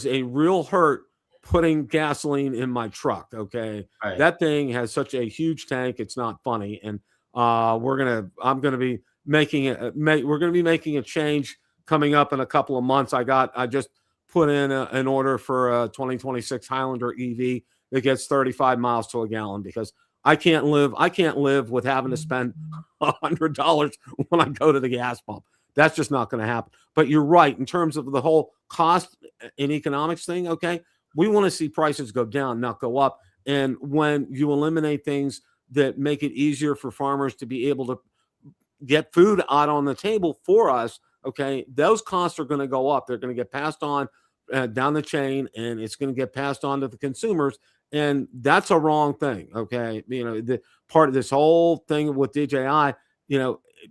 Speaker 2: a real hurt putting gasoline in my truck. Okay, right. That thing has such a huge tank; it's not funny. And we're gonna be making a change coming up in a couple of months. I just put in an order for a 2026 Highlander EV that gets 35 miles to a gallon, because I can't live with having to spend $100 when I go to the gas pump. That's just not going to happen. But you're right in terms of the whole cost and economics thing. Okay, we want to see prices go down, not go up. And when you eliminate things that make it easier for farmers to be able to get food out on the table for us, okay, those costs are going to go up. They're going to get passed on down the chain, and it's going to get passed on to the consumers. And that's a wrong thing. Okay, the part of this whole thing with DJI,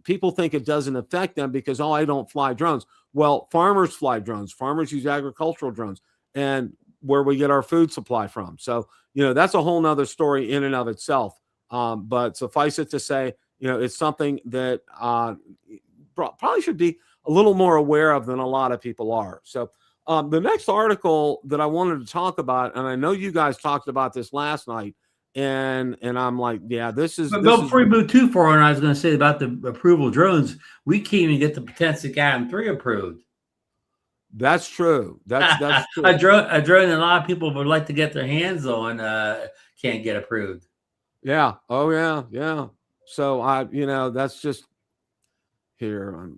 Speaker 2: people think it doesn't affect them because, I don't fly drones. Well, farmers fly drones. Farmers use agricultural drones, and where we get our food supply from. So, that's a whole nother story in and of itself. But suffice it to say, it's something that probably should be a little more aware of than a lot of people are. So the next article that I wanted to talk about, and I know you guys talked about this last night, and I'm like, yeah, this is.
Speaker 3: But before we move too far, and I was going to say about the approval drones, we can't even get the Potensic Atom 3 approved.
Speaker 2: That's true. That's true.
Speaker 3: a drone that a lot of people would like to get their hands on can't get approved.
Speaker 2: Yeah. Oh yeah. Yeah. So that's just here.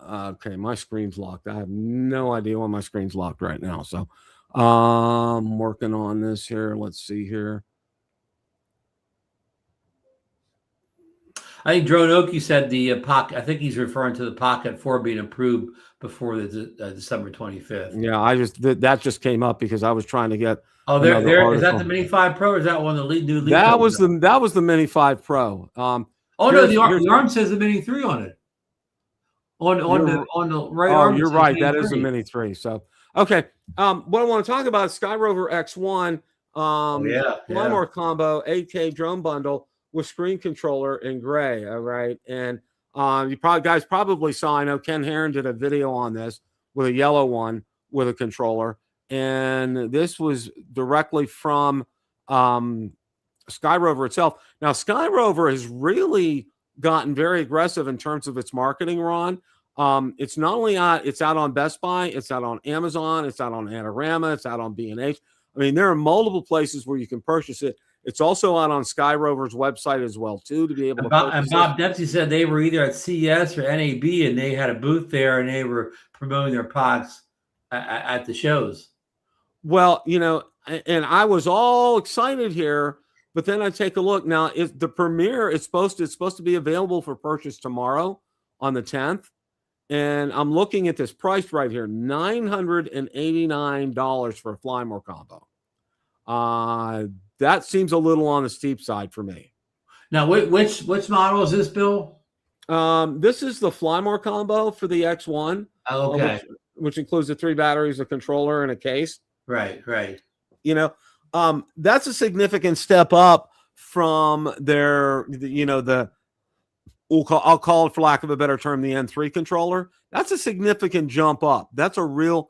Speaker 2: Okay, my screen's locked. I have no idea why my screen's locked right now. So I'm working on this here. Let's see here.
Speaker 3: I think Drone Oki said the Pocket. I think he's referring to the Pocket 4 being approved before the December 25th.
Speaker 2: Yeah, that just came up because I was trying to get.
Speaker 3: Oh, there is that the Mini 5 Pro? Or is that one of the new?
Speaker 2: That was the Mini 5 Pro.
Speaker 3: No, the arm says the Mini 3 on it. On the right arm.
Speaker 2: Oh, you're right. That is a Mini 3. So okay. What I want to talk about is Skyrover X1. Fly combo 8K drone bundle with screen controller in gray. All right, and you guys probably saw. I know Ken Herron did a video on this with a yellow one with a controller, and this was directly from Skyrover itself. Now, Skyrover has really gotten very aggressive in terms of its marketing, Ron. It's not only it's out on Best Buy, it's out on Amazon, it's out on Adorama, it's out on B&H. I mean, there are multiple places where you can purchase it. It's also out on Skyrover's website as well, too, to be able to purchase
Speaker 3: and Bob Dempsey said they were either at CES or NAB, and they had a booth there, and they were promoting their products at the shows.
Speaker 2: Well, and I was all excited here, but then I take a look. Now, the premiere is supposed to be available for purchase tomorrow on the 10th. And I'm looking at this price right here, $989 for a Flymore combo. That seems a little on the steep side for me.
Speaker 3: Now, which model is this, Bill?
Speaker 2: This is the Flymore combo for the X1.
Speaker 3: Oh, okay.
Speaker 2: Which includes the 3 batteries, a controller, and a case.
Speaker 3: Right.
Speaker 2: That's a significant step up from their, I'll call it, for lack of a better term, the N3 controller. That's a significant jump up. That's a real.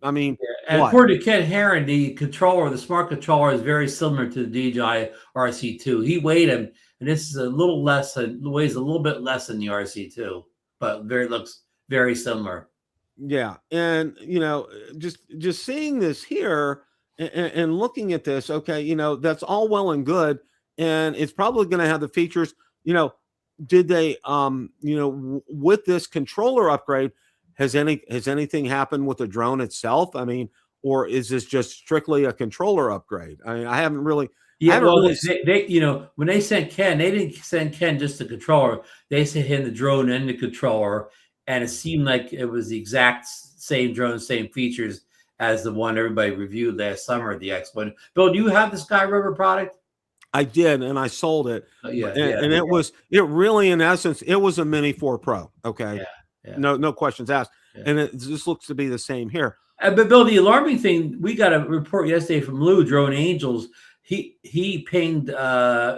Speaker 2: I mean,
Speaker 3: and according to Ken Herron, the smart controller is very similar to the DJI RC2. He weighed him, and this is weighs a little bit less than the RC2, but looks very similar.
Speaker 2: Yeah, and just seeing this here, and looking at this, okay, you know, that's all well and good, and it's probably going to have the features, you know. Did they, you know, with this controller upgrade, has anything happened with the drone itself? I mean, or is this just strictly a controller upgrade? I mean, I haven't really.
Speaker 3: Yeah, well, they you know, when they sent Ken, they didn't send Ken just the controller. They sent him the drone and the controller, and it seemed like it was the exact same drone, same features as the one everybody reviewed last summer at the X1. Bill, do you have the Skyrover product?
Speaker 2: I did, and I sold it.
Speaker 3: Yeah,
Speaker 2: and it really, in essence, it was a Mini 4 Pro. Okay, no questions asked, and it just looks to be the same here.
Speaker 3: But Bill, the alarming thing, we got a report yesterday from Lou Drone Angels. He pinged Skyrover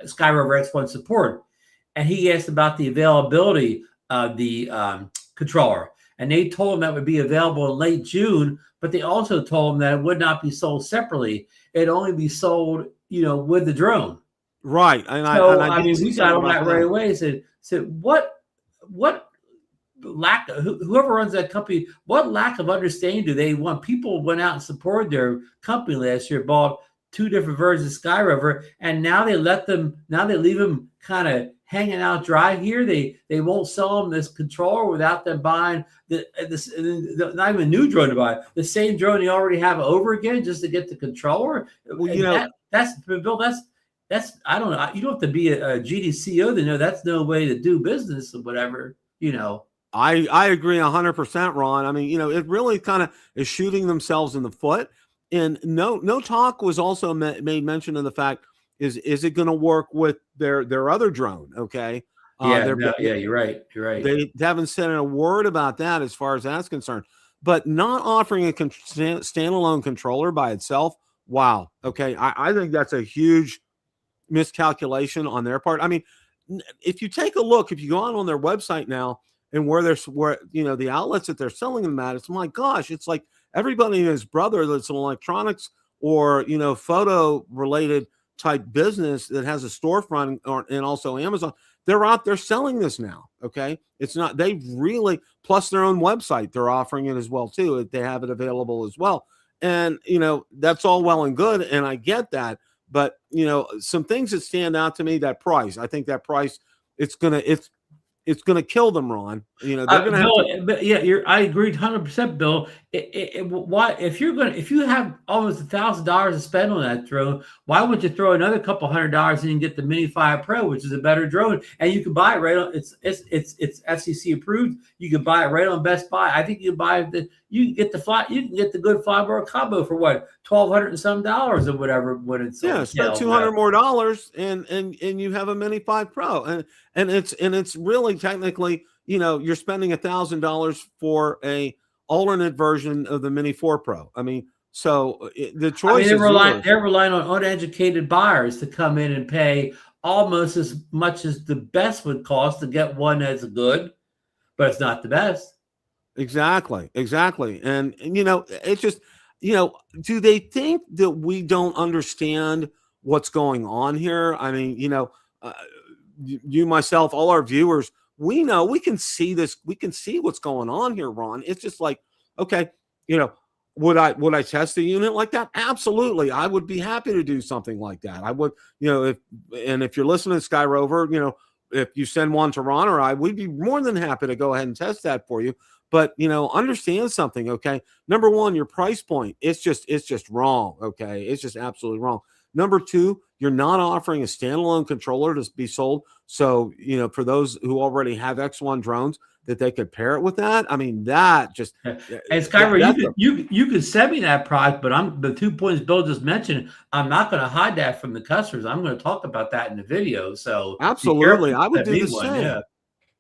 Speaker 3: X1 support, and he asked about the availability of the controller, and they told him that would be available in late June, but they also told him that it would not be sold separately. It'd only be sold, you know, with the drone.
Speaker 2: Right.
Speaker 3: And I mean, we got on that right away. Said what lack of, whoever runs that company, what lack of understanding do they want? People went out and supported their company last year, bought 2 different versions of Skyrover, and now they leave them kind of hanging out dry here. They won't sell them this controller without them buying not even a new drone to buy, the same drone they already have over again just to get the controller. Well, you know, that's Bill. That's I don't know. You don't have to be a GDCO to know that's no way to do business or whatever. You know.
Speaker 2: I agree 100%, Ron. I mean, you know, it really kind of is shooting themselves in the foot. And no talk was also made mention of the fact is it going to work with their other drone? Okay.
Speaker 3: You're right.
Speaker 2: They haven't said a word about that as far as that's concerned. But not offering a standalone controller by itself, wow. Okay, I think that's a huge miscalculation on their part. I mean, if you take a look, if you go on their website now and where you know the outlets that they're selling them at, it's my gosh, it's like everybody and his brother that's an electronics or you know photo related type business that has a storefront and also Amazon. They're out there selling this now. Okay. It's not, they really, plus their own website, they're offering it as well too. They have it available as well. And, you know, that's all well and good. And I get that, but you know, some things that stand out to me, that price, I think that price, it's going to kill them, Ron. You know, they're going to
Speaker 3: have to. I agree 100%, Bill. Why, if you have almost $1,000 to spend on that drone, why would you throw another couple $100 in and get the Mini 5 Pro, which is a better drone, and you can buy it right on. It's FCC approved. You can buy it right on Best Buy. I think you can get the good Flyboard combo for what, $1,200 and some dollars or whatever when it's
Speaker 2: spend $200 more dollars and you have a Mini 5 Pro and it's really technically, you know, you're spending $1,000 for a alternate version of the Mini 4 Pro. I mean, so the choice
Speaker 3: they're relying on uneducated buyers to come in and pay almost as much as the best would cost to get one that's good, but it's not the best.
Speaker 2: Exactly. And you know, it's just, you know, do they think that we don't understand what's going on here? I mean, you know, you, myself, all our viewers, we know, we can see this, we can see what's going on here, Ron. It's just like, okay, you know, would I test a unit like that? Absolutely. I would be happy to do something like that. I would, you know, if you're listening to Skyrover, you know, if you send one to Ron or I, we'd be more than happy to go ahead and test that for you. But, you know, understand something, okay? Number one, your price point, it's just wrong, okay? It's just absolutely wrong. Number two, you're not offering a standalone controller to be sold. So, you know, for those who already have X1 drones, that they could pair it with that. I mean, that just.
Speaker 3: And Skyrover, you could send me that product, but the 2 points Bill just mentioned, I'm not going to hide that from the customers. I'm going to talk about that in the video. So
Speaker 2: absolutely, I would do the same. Yeah.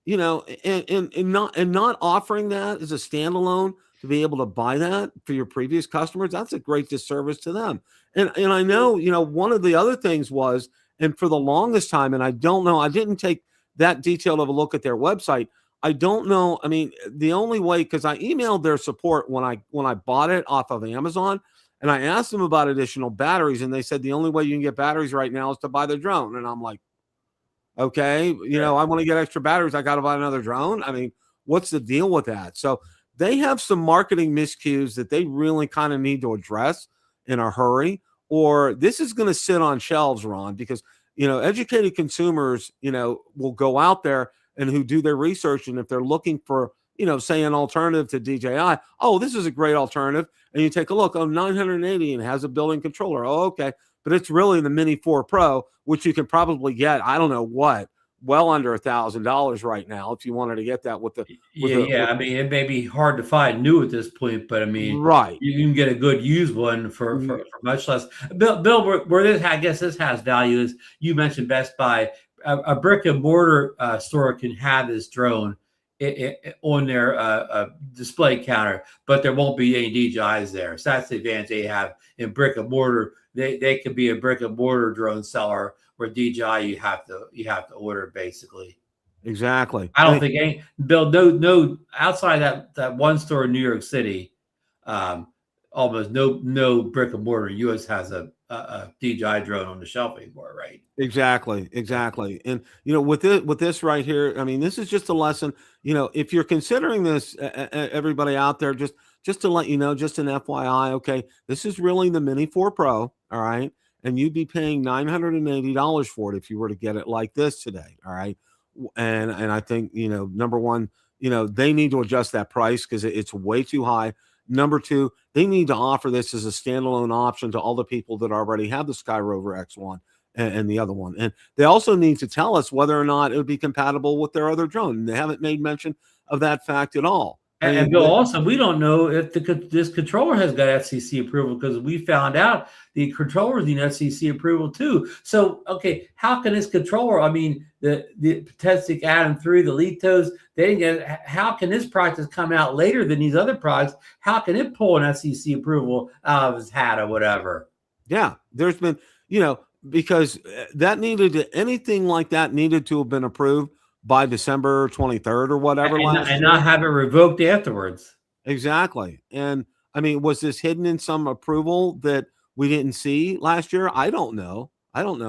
Speaker 2: You know, and not offering that as a standalone to be able to buy that for your previous customers, that's a great disservice to them. And I know, you know, one of the other things was, and for the longest time, and I don't know, I didn't take that detailed of a look at their website. I don't know. I mean, the only way, because I emailed their support when I bought it off of Amazon, and I asked them about additional batteries, and they said the only way you can get batteries right now is to buy the drone. And I'm like, okay, you know, I want to get extra batteries. I got to buy another drone. I mean, what's the deal with that? So they have some marketing miscues that they really kind of need to address. in a hurry, or this is going to sit on shelves, Ron, because, educated consumers, will go out there and who do their research. And if they're looking for, say an alternative to DJI, oh, this is a great alternative. And you take a look, oh, 980 and has a built-in controller. Oh, okay. But it's really the Mini 4 Pro, which you can probably get, I don't know what, well under $1,000 right now if you wanted to get that with the
Speaker 3: I mean, it may be hard to find new at this point, but I mean,
Speaker 2: right,
Speaker 3: you can get a good used one for much less. Bill, where this, I guess this has value is, you mentioned Best Buy. A brick and mortar store can have this drone on their display counter, but there won't be any DJIs there. So that's the advantage they have in brick and mortar. They could be a brick and mortar drone seller, where DJI you have to order basically.
Speaker 2: Exactly.
Speaker 3: I don't think any Bill, no outside that one store in New York City, almost no brick and mortar in US has a DJI drone on the shelf anymore, right?
Speaker 2: Exactly. And with this right here, I mean, this is just a lesson. If you're considering this, everybody out there, just to let you know, just an FYI, okay, this is really the Mini 4 Pro, all right, and you'd be paying $980 for it if you were to get it like this today, all right. And I think, number one, they need to adjust that price because it's way too high. Number two, they need to offer this as a standalone option to all the people that already have the Skyrover X1 and the other one. And they also need to tell us whether or not it would be compatible with their other drone. They haven't made mention of that fact at all.
Speaker 3: And Bill, also, we don't know if this controller has got FCC approval, because we found out the controllers need FCC approval too. So, okay, how can this controller, I mean, the Pentagon Adds the Litos, they didn't get, how can this product come out later than these other products? How can it pull an FCC approval out of his hat or whatever?
Speaker 2: Yeah, there's been, because that anything like that needed to have been approved by December 23rd or whatever,
Speaker 3: and not have it revoked afterwards.
Speaker 2: Exactly. And I mean, was this hidden in some approval that we didn't see last year? I don't know.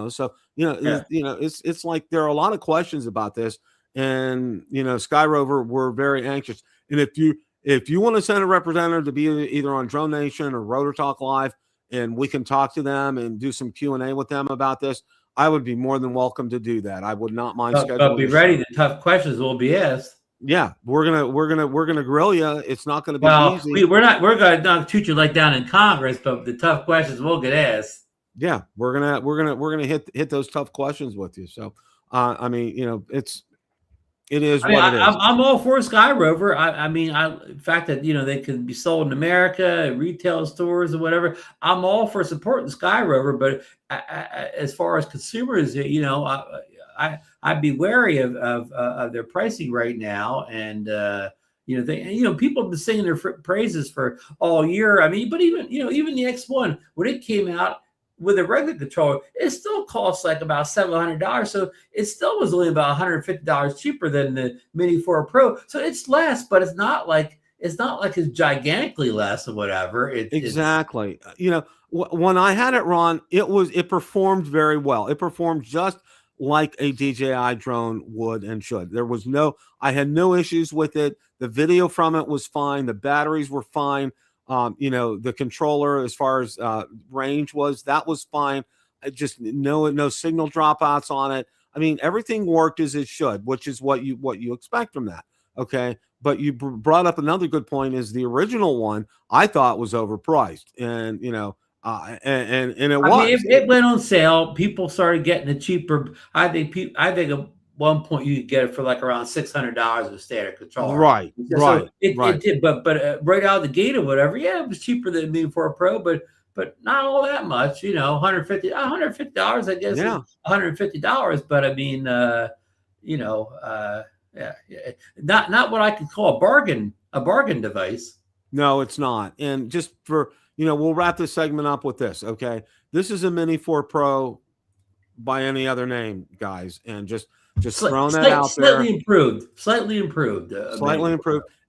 Speaker 2: So, it's like there are a lot of questions about this, and Skyrover, we're very anxious. And if you want to send a representative to be either on Drone Nation or Rotor Talk Live, and we can talk to them and do some Q&A with them about this, I would be more than welcome to do that. I would not mind scheduling.
Speaker 3: But be ready. The tough questions will be asked.
Speaker 2: Yeah, we're gonna grill you. It's not gonna be easy.
Speaker 3: We're gonna not treat you like down in Congress, but the tough questions will get asked.
Speaker 2: Yeah, we're gonna hit those tough questions with you. So, I mean, it is what it is.
Speaker 3: I'm all for Skyrover. The fact that they can be sold in America, retail stores or whatever. I'm all for supporting Skyrover, but as far as consumers, I'd be wary of their pricing right now. And people have been singing their praises for all year. I mean, but even the X1, when it came out with a regular controller, it still costs like about $700. So it still was only about $150 cheaper than the Mini 4 Pro. So it's less, but it's not like it's gigantically less or whatever.
Speaker 2: Exactly. When I had it, Ron, it performed very well. It performed just like a DJI drone would and should. I had no issues with it. The video from it was fine. The batteries were fine. The controller, as far as range that was fine. Just no signal dropouts on it. I mean, everything worked as it should, which is what you expect from that. Okay. But you brought up another good point, is the original one I thought was overpriced, and it
Speaker 3: went on sale. People started getting it cheaper. I think at one point you could get it for like around $600 with standard controller.
Speaker 2: Right.
Speaker 3: It did, but right out of the gate or whatever, it was cheaper than Mini 4 Pro, but not all that much. $150, I guess.
Speaker 2: Yeah.
Speaker 3: $150, but I mean, not what I could call a bargain device.
Speaker 2: No, it's not. And just for we'll wrap this segment up with this. Okay, this is a Mini 4 Pro by any other name, guys, and just throwing that out there.
Speaker 3: Slightly improved.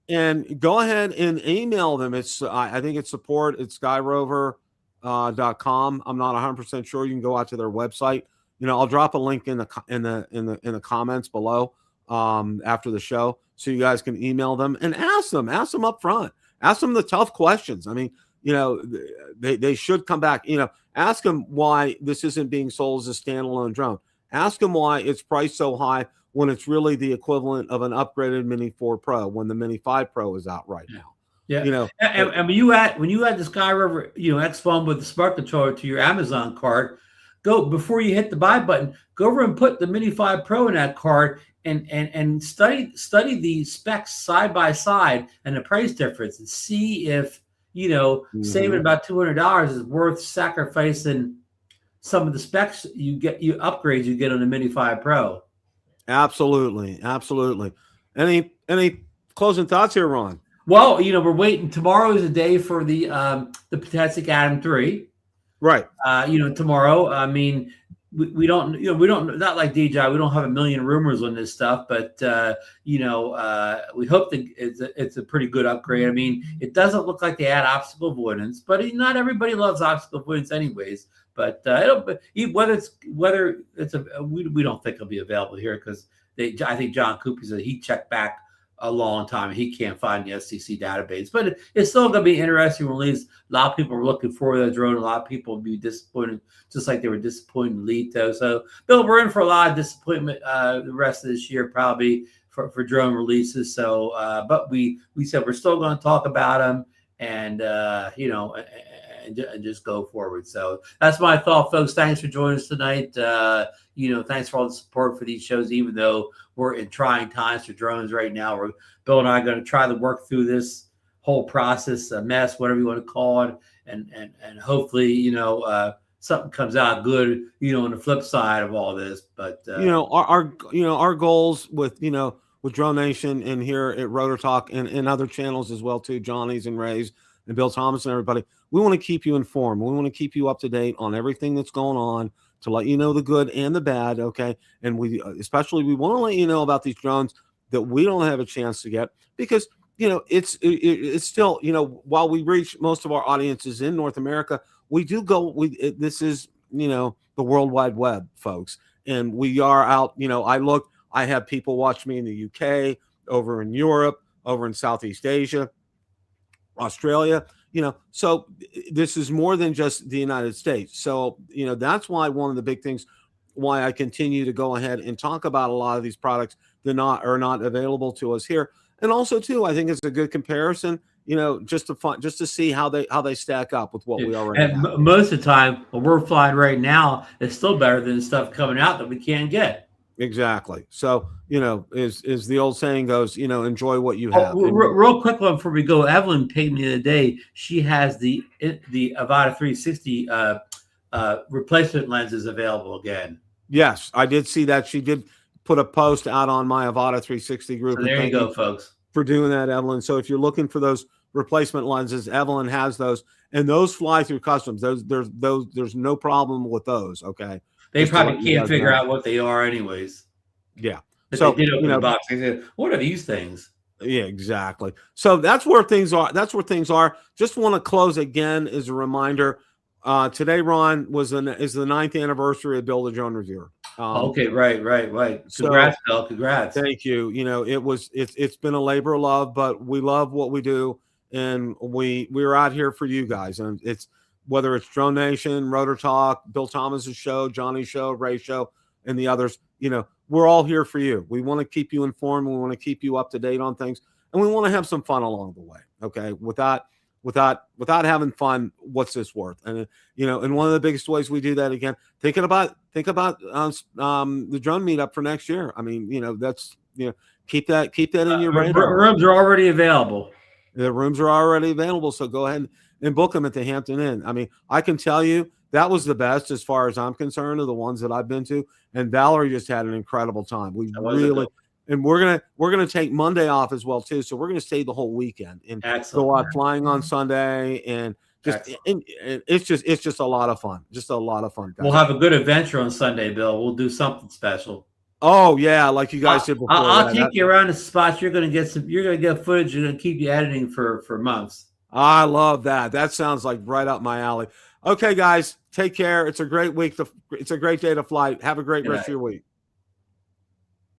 Speaker 2: And go ahead and email them. It's I think it's support at Skyrover.com. I'm not 100% sure. You can go out to their website. I'll drop a link in the comments below after the show, so you guys can email them and ask them up front. Ask them the tough questions. I mean, they should come back. Ask them why this isn't being sold as a standalone drone. Ask them why it's priced so high when it's really the equivalent of an upgraded Mini 4 Pro when the Mini 5 Pro is out right now.
Speaker 3: Yeah, and when you add the Skyrover X1 with the smart controller to your Amazon cart, go before you hit the buy button. Go over and put the Mini 5 Pro in that cart and study the specs side by side and the price difference and see if saving about $200 is worth sacrificing some of the specs upgrades you get on the Mini 5 Pro.
Speaker 2: Absolutely. Any closing thoughts here, Ron?
Speaker 3: Well, we're waiting. Tomorrow is a day for the Pentagon Atom 3.
Speaker 2: Right.
Speaker 3: Tomorrow. I mean, we don't. Not like DJI. We don't have a million rumors on this stuff, but we hope that it's a pretty good upgrade. I mean, it doesn't look like they add obstacle avoidance, but not everybody loves obstacle avoidance, anyways. But we don't think it'll be available here because I think John Cooper said he checked back a long time and he can't find the SCC database, but it's still going to be interesting release. A lot of people are looking for the drone. A lot of people will be disappointed, just like they were disappointed in Lito. So, Bill, we're in for a lot of disappointment the rest of this year, probably for drone releases. So, but we said we're still going to talk about them and just go forward. So that's my thought, folks. Thanks for joining us tonight. Thanks for all the support for these shows, even though we're in trying times for drones right now. Bill and I are going to try to work through this whole process, a mess, whatever you want to call it, and hopefully, something comes out good, on the flip side of all this. But
Speaker 2: our goals with Drone Nation and here at Rotor Talk and other channels as well too, Johnny's and Ray's and Bill Thomas and everybody, we want to keep you informed. We want to keep you up to date on everything that's going on to let you know the good and the bad. Okay. And we want to let you know about these drones that we don't have a chance to get because, it's still, while we reach most of our audiences in North America, we do go, this is, the World Wide Web, folks. And we are out, I have people watch me in the UK, over in Europe, over in Southeast Asia, Australia, so this is more than just the United States. So, that's why one of the big things why I continue to go ahead and talk about a lot of these products that are not available to us here. And also too, I think it's a good comparison, just to see how they stack up with what we already have.
Speaker 3: And most of the time, what we're flying right now is still better than stuff coming out that we can't get.
Speaker 2: Exactly. So, as the old saying goes, enjoy what you have.
Speaker 3: Real quick one before we go. Evelyn paid me the other day. She has the Avata 360 replacement lenses available again.
Speaker 2: Yes, I did see that. She did put a post out on my Avata 360 group.
Speaker 3: So there you go, folks.
Speaker 2: For doing that, Evelyn. So if you're looking for those replacement lenses, Evelyn has those, and those fly through customs. There's no problem with those. Okay.
Speaker 3: They probably can't figure out what they are anyways.
Speaker 2: Yeah.
Speaker 3: But so they did open the box. They said, what are these things?
Speaker 2: Yeah, exactly. So that's where things are. Just want to close again as a reminder. Today, Ron, is the 9th anniversary of Bill the Drone Reviewer.
Speaker 3: Okay, right. Congrats, Bill. Congrats.
Speaker 2: Thank you. It's been a labor of love, but we love what we do, and we're out here for you guys. And it's whether it's Drone Nation, Rotor Talk, Bill Thomas's show, Johnny's show, Ray's show, and the others. We're all here for you. We want to keep you informed. We want to keep you up to date on things, and we want to have some fun along the way. Okay, without having fun, what's this worth? And and one of the biggest ways we do that, again, think about the drone meetup for next year. I mean, that's keep that in your radar.
Speaker 3: Rooms are already available.
Speaker 2: The rooms are already available, so go ahead and book them at the Hampton Inn. I mean, I can tell you that was the best as far as I'm concerned of the ones that I've been to. And Valerie just had an incredible time. And we're gonna take Monday off as well too. So we're gonna stay the whole weekend and go out flying on Sunday, and it's just a lot of fun. Just a lot of fun, guys.
Speaker 3: We'll have a good adventure on Sunday, Bill. We'll do something special.
Speaker 2: Oh yeah, like you guys did before.
Speaker 3: I'll take you around the spots. You're gonna get footage. You're gonna keep you editing for months.
Speaker 2: I love that. That sounds like right up my alley. Okay, guys, take care. It's a great week. It's a great day to fly. Have a great rest of your week.